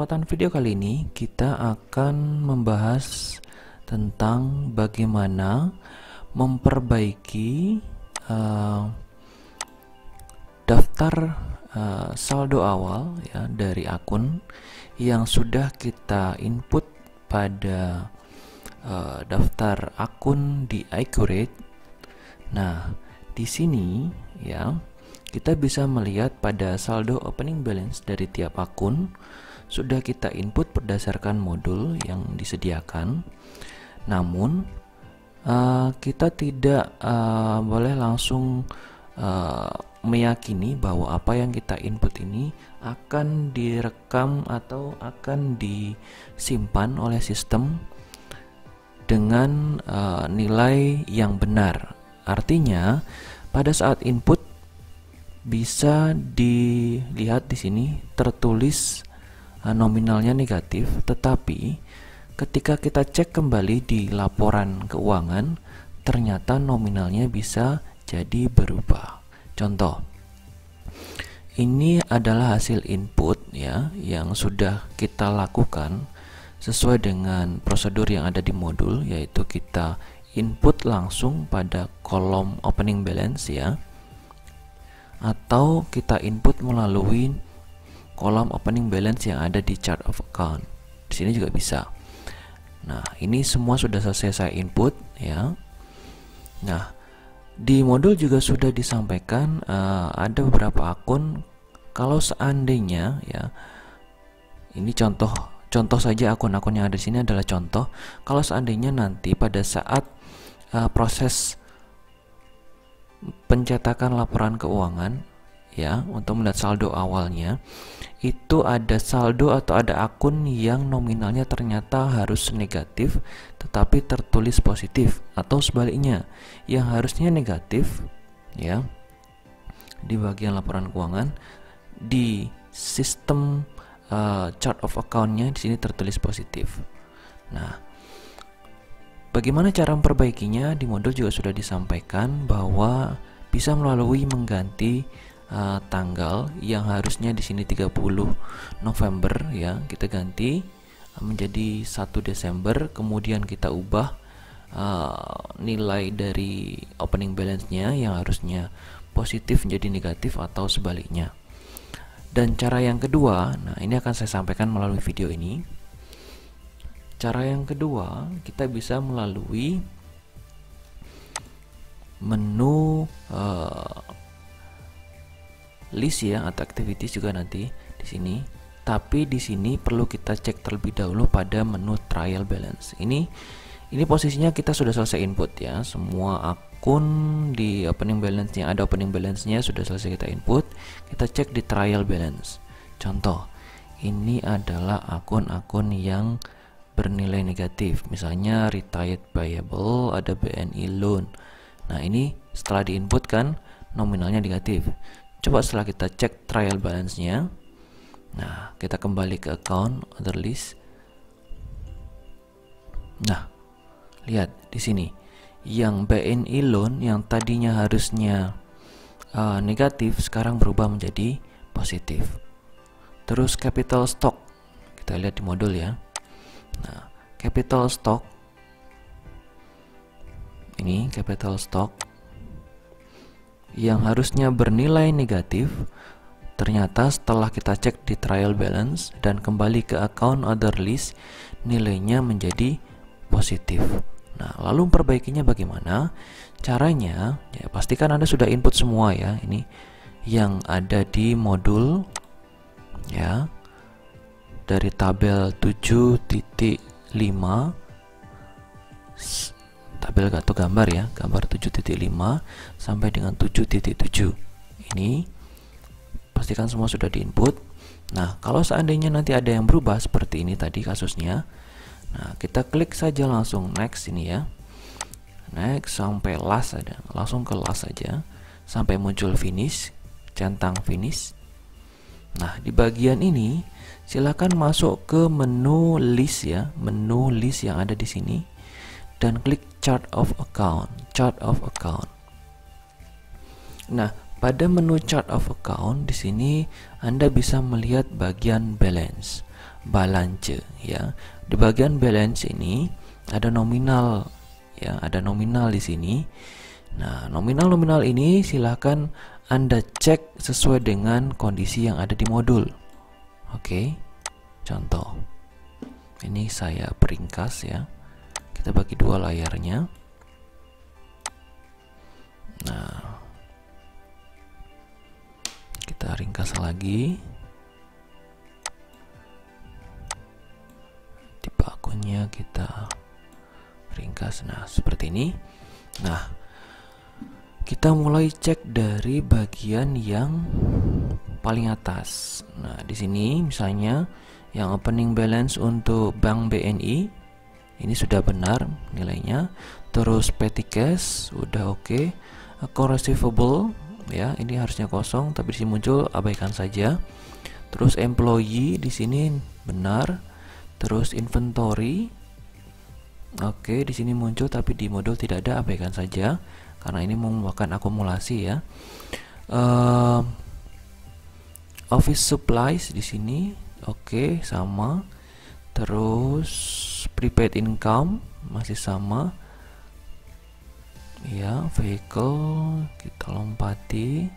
kesempatan video kali ini kita akan membahas tentang bagaimana memperbaiki daftar saldo awal ya dari akun yang sudah kita input pada daftar akun di Accurate. Nah, di sini ya kita bisa melihat pada saldo opening balance dari tiap akun sudah kita input berdasarkan modul yang disediakan. Namun kita tidak boleh langsung meyakini bahwa apa yang kita input ini akan direkam atau akan disimpan oleh sistem dengan nilai yang benar. Artinya pada saat input bisa dilihat di sini tertulis nominalnya negatif, tetapi ketika kita cek kembali di laporan keuangan ternyata nominalnya bisa jadi berubah. Contoh, ini adalah hasil input ya yang sudah kita lakukan sesuai dengan prosedur yang ada di modul, yaitu kita input langsung pada kolom opening balance ya, atau kita input melalui kolom opening balance yang ada di chart of account. Di sini juga bisa. Nah, ini semua sudah selesai saya input ya. Nah, di modul juga sudah disampaikan ada beberapa akun kalau seandainya ya, ini contoh saja akun-akun yang ada di sini adalah contoh. Kalau seandainya nanti pada saat proses pencetakan laporan keuangan ya untuk melihat saldo awalnya itu ada saldo atau ada akun yang nominalnya ternyata harus negatif tetapi tertulis positif, atau sebaliknya yang harusnya negatif ya di bagian laporan keuangan di sistem chart of account-nya di sini tertulis positif. Nah, bagaimana cara memperbaikinya? Di modul juga sudah disampaikan bahwa bisa melalui mengganti tanggal yang harusnya di sini 30 November ya, kita ganti menjadi 1 Desember, kemudian kita ubah nilai dari opening balance-nya yang harusnya positif menjadi negatif atau sebaliknya. Dan cara yang kedua, nah ini akan saya sampaikan melalui video ini. Cara yang kedua, kita bisa melalui menu list ya atau activities juga nanti di sini. Tapi di sini perlu kita cek terlebih dahulu pada menu trial balance. Ini posisinya kita sudah selesai input ya. Semua akun di opening balance yang ada opening balance-nya sudah selesai kita input. Kita cek di trial balance. Contoh, ini adalah akun-akun yang bernilai negatif, misalnya retired payable, ada BNI loan. Nah, ini setelah diinput kan nominalnya negatif. Coba setelah kita cek trial balance-nya, nah kita kembali ke account other list. Nah, lihat di sini yang BNI loan yang tadinya harusnya negatif sekarang berubah menjadi positif. Terus capital stock kita lihat di modul ya. Nah, capital stock ini capital stock yang harusnya bernilai negatif ternyata setelah kita cek di trial balance dan kembali ke account other list nilainya menjadi positif. Nah, lalu memperbaikinya bagaimana? Caranya ya pastikan Anda sudah input semua ya, ini yang ada di modul ya, dari tabel 7.5 tabel atau gambar ya, gambar 7.5 sampai dengan 7.7. Ini pastikan semua sudah diinput. Nah, kalau seandainya nanti ada yang berubah seperti ini tadi kasusnya, nah kita klik saja langsung next ini ya, next sampai last, ada langsung ke last saja sampai muncul finish, centang finish. Nah, di bagian ini silakan masuk ke menu list ya, menu list yang ada di sini dan klik chart of account, chart of account. Nah, pada menu chart of account di sini Anda bisa melihat bagian balance. balance ya. Di bagian balance ini ada nominal ya, ada nominal di sini. Nah, nominal-nominal ini silahkan Anda cek sesuai dengan kondisi yang ada di modul. Oke, contoh ini saya peringkas ya, kita bagi dua layarnya. Nah, kita ringkas lagi, tipe akunnya kita ringkas. Nah, seperti ini. Nah, kita mulai cek dari bagian yang paling atas. Nah, di sini misalnya yang opening balance untuk Bank BNI ini sudah benar nilainya. Terus petty cash udah oke. Account receivable ya, ini harusnya kosong tapi di sini muncul, abaikan saja. Terus employee di sini benar. Terus inventory oke, di sini muncul tapi di modul tidak ada, abaikan saja karena ini merupakan akumulasi ya. Office supplies di sini oke, sama. Terus prepaid income masih sama ya. Vehicle kita lompati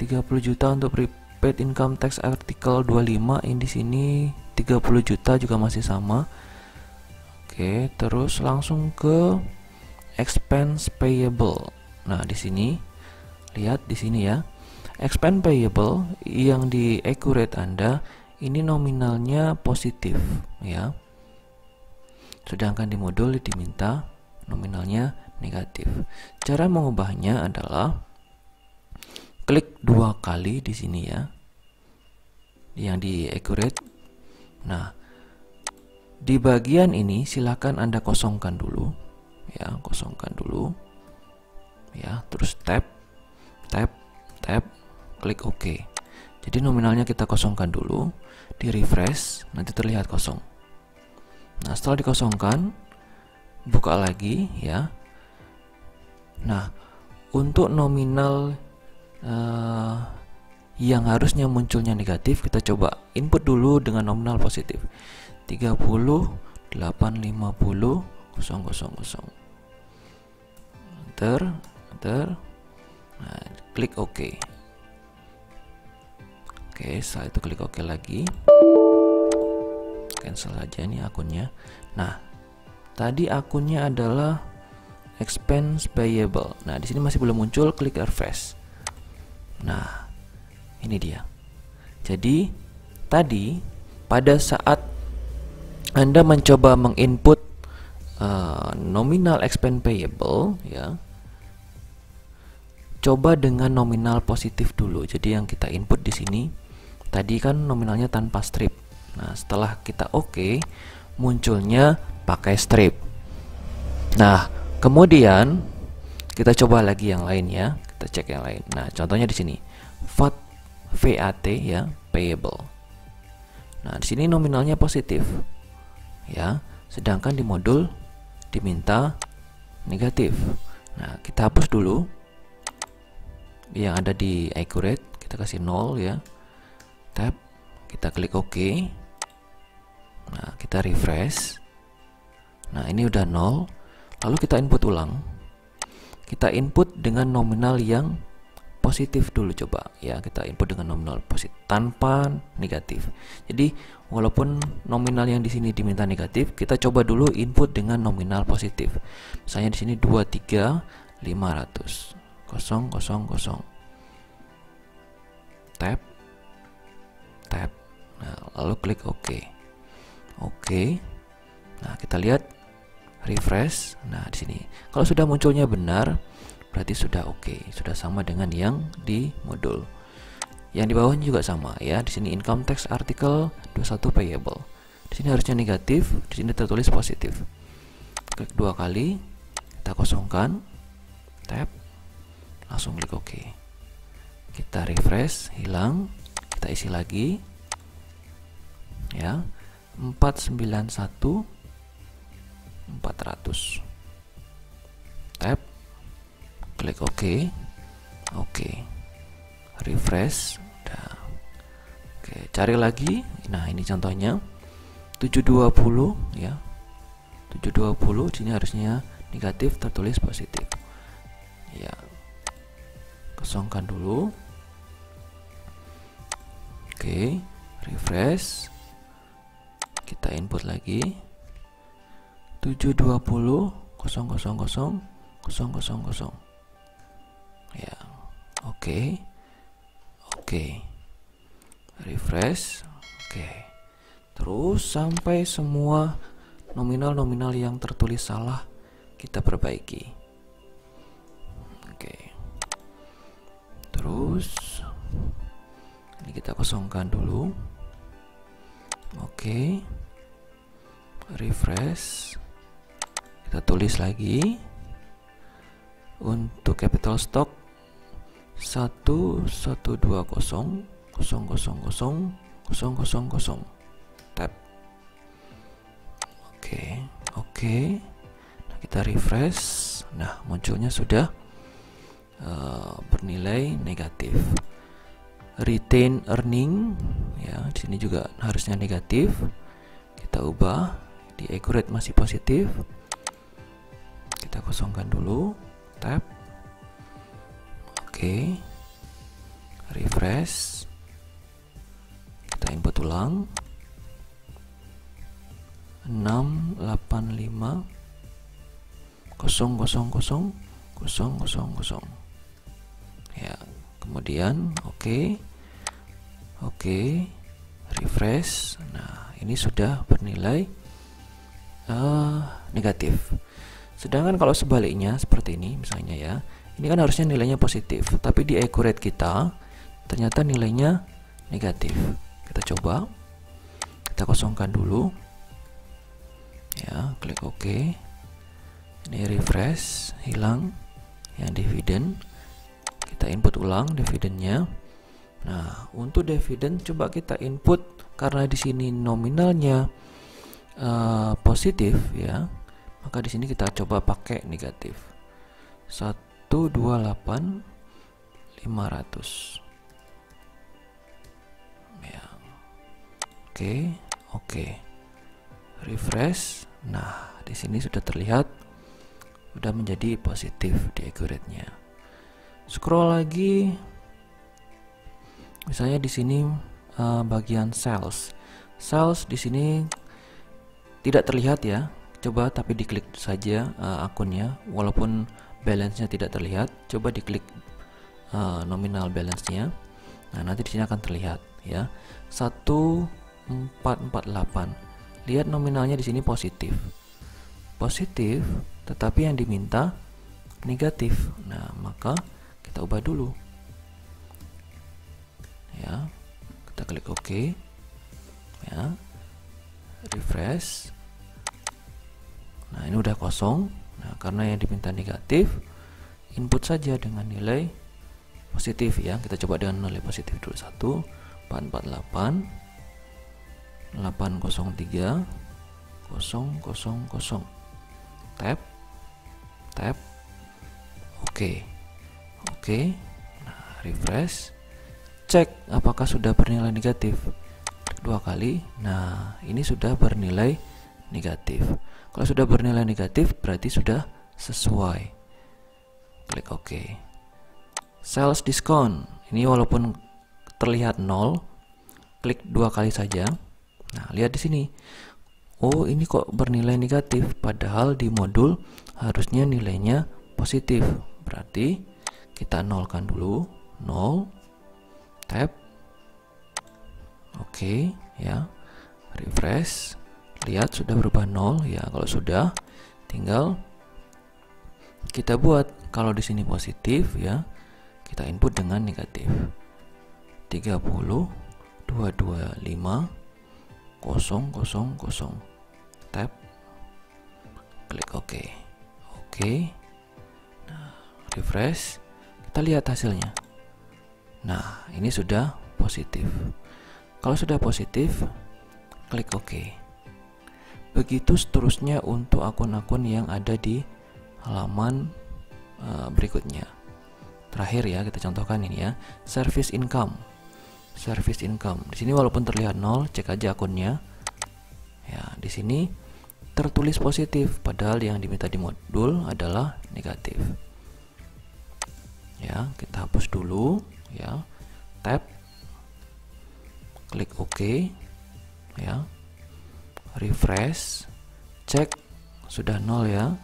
30 juta untuk prepaid income tax artikel 25. Ini di sini 30 juta juga masih sama. Oke, terus langsung ke expense payable. Nah, di sini lihat di sini ya. Expense payable yang di accurate Anda ini nominalnya positif ya. Sedangkan di modul diminta nominalnya negatif. Cara mengubahnya adalah klik dua kali di sini ya, yang di accurate. Nah, di bagian ini silakan Anda kosongkan dulu ya, kosongkan dulu ya. Terus tab, klik OK. Jadi nominalnya kita kosongkan dulu, di refresh nanti terlihat kosong. Nah, setelah dikosongkan buka lagi ya. Nah, untuk nominal yang harusnya munculnya negatif, kita coba input dulu dengan nominal positif. 30 850 000. Enter. Nah, klik OK. Oke, setelah itu klik OK lagi. Cancel aja nih akunnya. Nah, tadi akunnya adalah expense payable. Nah, di sini masih belum muncul, klik refresh. Nah, ini dia. Jadi, tadi pada saat Anda mencoba menginput nominal expense payable ya, coba dengan nominal positif dulu. Jadi yang kita input di sini tadi kan nominalnya tanpa strip. Nah, setelah kita OK, munculnya pakai strip. Nah, kemudian kita coba lagi yang lain ya. Kita cek yang lain. Nah, contohnya di sini VAT ya, payable. Nah, di sini nominalnya positif ya, sedangkan di modul diminta negatif. Nah, kita hapus dulu yang ada di accurate, kita kasih 0 ya. Tab, kita klik OK. Nah, kita refresh. Nah, ini udah 0. Lalu kita input ulang. Kita input dengan nominal yang positif dulu coba ya. Kita input dengan nominal positif tanpa negatif. Jadi walaupun nominal yang di sini diminta negatif, kita coba dulu input dengan nominal positif. Misalnya di sini 23 500 000. Tab. Nah, lalu klik OK. Oke. Nah, kita lihat refresh. Nah, di sini kalau sudah munculnya benar, berarti sudah oke, sudah sama dengan yang di modul. Yang di bawahnya juga sama ya. Di sini income tax article 21 payable. Di sini harusnya negatif, di sini tertulis positif. Klik dua kali, kita kosongkan, tab, langsung klik OK. Kita refresh, hilang, kita isi lagi ya. 491 400. Tab, klik OK. Oke. Refresh, udah. Oke, cari lagi. Nah, ini contohnya 720 ya. 720 sini harusnya negatif tertulis positif. Ya. Kosongkan dulu. Oke, refresh. Kita input lagi. 720 000 000. Ya. Oke. Oke. Refresh. Oke. Terus sampai semua nominal-nominal yang tertulis salah kita perbaiki. Oke. Terus ini kita kosongkan dulu. Oke. Refresh. Kita tulis lagi. Untuk capital stock 1120 000 tab. Oke. Nah, kita refresh. Nah, munculnya sudah bernilai negatif. Retain earning ya, di sini juga harusnya negatif. Kita ubah di accurate masih positif. Kita kosongkan dulu tab. Oke. Refresh. Kita input ulang 685 000 ya. Kemudian oke, refresh. Nah, ini sudah bernilai negatif. Sedangkan kalau sebaliknya seperti ini misalnya ya, ini kan harusnya nilainya positif, tapi di accurate kita ternyata nilainya negatif. Kita coba, kita kosongkan dulu ya, klik OK. Ini refresh, hilang yang dividen. Kita input ulang dividennya. Nah, untuk dividen coba kita input, karena di sini nominalnya positif ya, maka di sini kita coba pakai negatif. 128.500 ya. Oke. Refresh. Nah, di sini sudah terlihat sudah menjadi positif di accurate-nya. Scroll lagi. Misalnya di sini bagian sales. Sales di sini tidak terlihat ya. Coba tapi diklik saja akunnya, walaupun balance-nya tidak terlihat. Coba diklik nominal balance-nya. Nah, nanti di sini akan terlihat ya. 1448. Lihat nominalnya di sini positif. Positif, tetapi yang diminta negatif. Nah, maka kita ubah dulu. Ya. Kita klik OK. Ya. Refresh. Nah, ini udah kosong. Nah, karena yang diminta negatif, input saja dengan nilai positif ya. Kita coba dengan nilai positif dulu. 1448 803 000 tab. Oke. Nah, refresh, cek apakah sudah bernilai negatif. Klik 2 kali. Nah, ini sudah bernilai negatif. Kalau sudah bernilai negatif berarti sudah sesuai. Klik OK. Sales discount, ini walaupun terlihat 0, klik 2 kali saja. Nah, lihat di sini. Oh, ini kok bernilai negatif, padahal di modul harusnya nilainya positif. Berarti kita nolkan dulu. 0 tab. Oke ya. Refresh. Lihat sudah berubah 0 ya. Kalau sudah, tinggal kita buat. Kalau di sini positif ya, kita input dengan negatif. 30.225.000 tab. Klik OK. Nah, refresh, kita lihat hasilnya. Nah, ini sudah positif. Kalau sudah positif, klik OK. Begitu seterusnya untuk akun-akun yang ada di halaman berikutnya. Terakhir ya, kita contohkan ini ya, service income. service income. Di sini walaupun terlihat 0, cek aja akunnya. Ya, di sini tertulis positif padahal yang diminta di modul adalah negatif. Ya, kita hapus dulu ya. Tab, klik OK ya. Refresh, cek sudah 0 ya.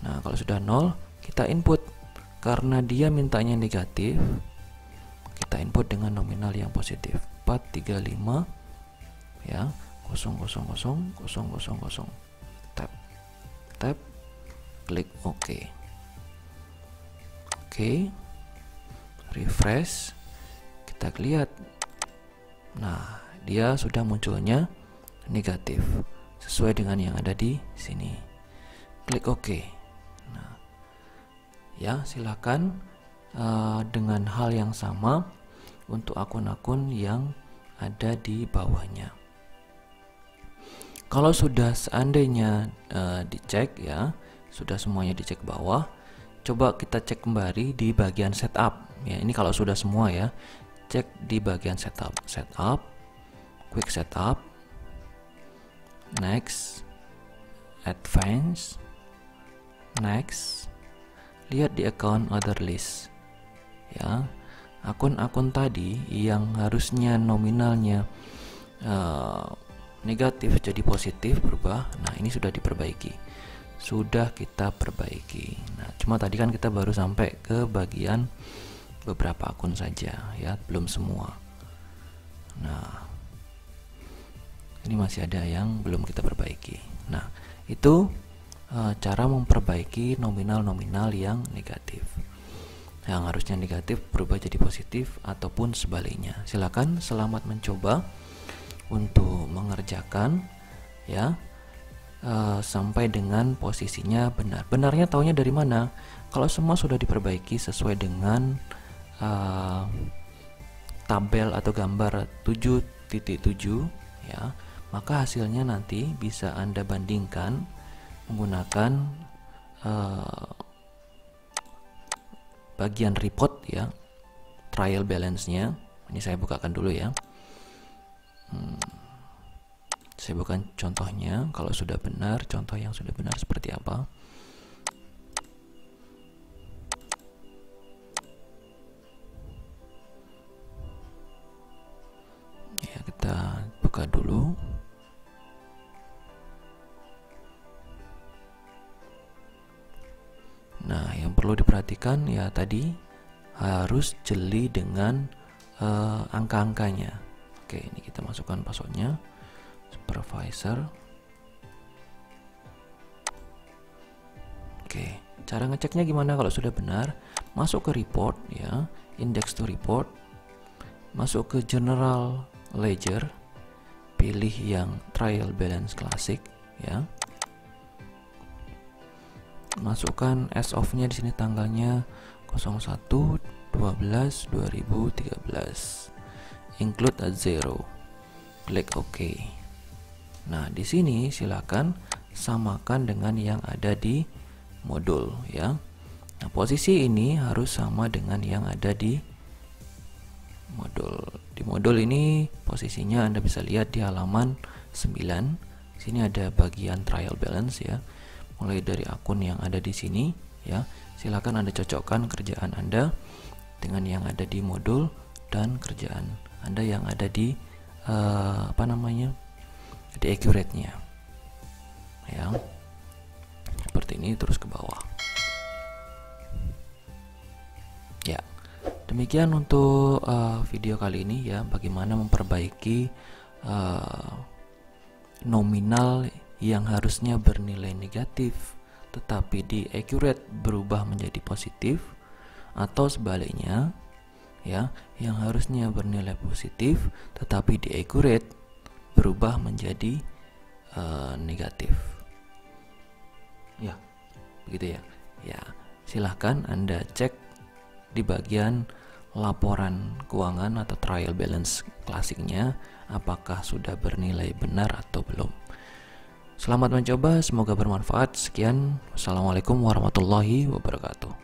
Nah, kalau sudah 0, kita input. Karena dia mintanya negatif, kita input dengan nominal yang positif. 435 ya, 0000000. Tab, klik OK. Oke. Refresh. Kita lihat. Nah, dia sudah munculnya negatif sesuai dengan yang ada di sini. Klik OK. Nah, ya, silakan dengan hal yang sama untuk akun-akun yang ada di bawahnya. Kalau sudah seandainya dicek ya, sudah semuanya dicek bawah, coba kita cek kembali di bagian setup ya. Ini kalau sudah semua ya, cek di bagian setup, quick setup, next, advance, next. Lihat di account other list ya, akun-akun tadi yang harusnya nominalnya negatif jadi positif berubah. Nah, ini sudah diperbaiki, sudah kita perbaiki. Nah, cuma tadi kan kita baru sampai ke bagian beberapa akun saja ya, belum semua. Nah, ini masih ada yang belum kita perbaiki. Nah, itu cara memperbaiki nominal-nominal yang negatif, yang harusnya negatif berubah jadi positif ataupun sebaliknya. Silakan, selamat mencoba untuk mengerjakan ya, sampai dengan posisinya benar. Benarnya taunya dari mana? Kalau semua sudah diperbaiki sesuai dengan tabel atau gambar 7.7 ya, maka hasilnya nanti bisa Anda bandingkan menggunakan bagian report ya, trial balance-nya. Ini saya bukakan dulu ya. Saya bukan contohnya. Kalau sudah benar, contoh yang sudah benar seperti apa. Ya, kita buka dulu. Nah, yang perlu diperhatikan ya tadi harus jeli dengan angka-angkanya. Oke, ini kita masukkan passwordnya, supervisor. Oke, cara ngeceknya gimana kalau sudah benar? Masuk ke report ya, index to report, masuk ke general ledger, pilih yang trial balance classic ya. Masukkan as of-nya di sini tanggalnya 01/12/2013. Include a 0. Klik OK. Nah, di sini silakan samakan dengan yang ada di modul ya. Nah, posisi ini harus sama dengan yang ada di modul. Di modul ini posisinya Anda bisa lihat di halaman 9. Sini ada bagian trial balance ya. Mulai dari akun yang ada di sini ya, silakan Anda cocokkan kerjaan Anda dengan yang ada di modul dan kerjaan Anda yang ada di di accurate-nya ya, seperti ini terus ke bawah ya. Demikian untuk video kali ini ya, bagaimana memperbaiki nominal yang harusnya bernilai negatif tetapi di accurate berubah menjadi positif, atau sebaliknya ya, yang harusnya bernilai positif tetapi di accurate berubah menjadi negatif ya, begitu ya. Ya, silahkan Anda cek di bagian laporan keuangan atau trial balance klasiknya apakah sudah bernilai benar atau belum. Selamat mencoba, semoga bermanfaat. Sekian, wassalamualaikum warahmatullahi wabarakatuh.